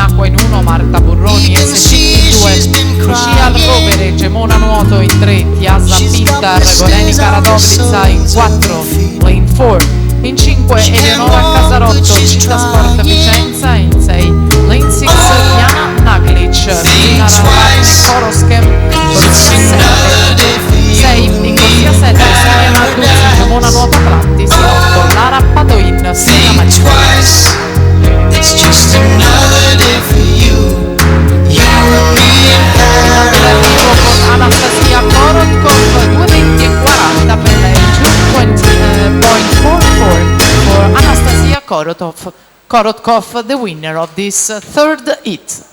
acqua in 1, Marta Burroni SC in 2, Lucia Rovere, Gemona Nuoto in 3, Tiasa Pintar, Gorenica Radovlica in 4, Lane 4, in 5 Eleonora Casarotto, Città Sport Vicenza in 6, Lane 6 Diana Naglic, Rina Ravarne Koroschem, Borsini 7, 6 Nicosia 7, Sonia Narduzzi, Gemona Nuoto Atlantis, 8 Lara Padoin, Sina Marina. It's just another day for you. You're a Arrivo con Anastasia Korotkov 2:20 e 40 per lei, 2:20.44 for Anastasia Korotkov, the winner of this third heat.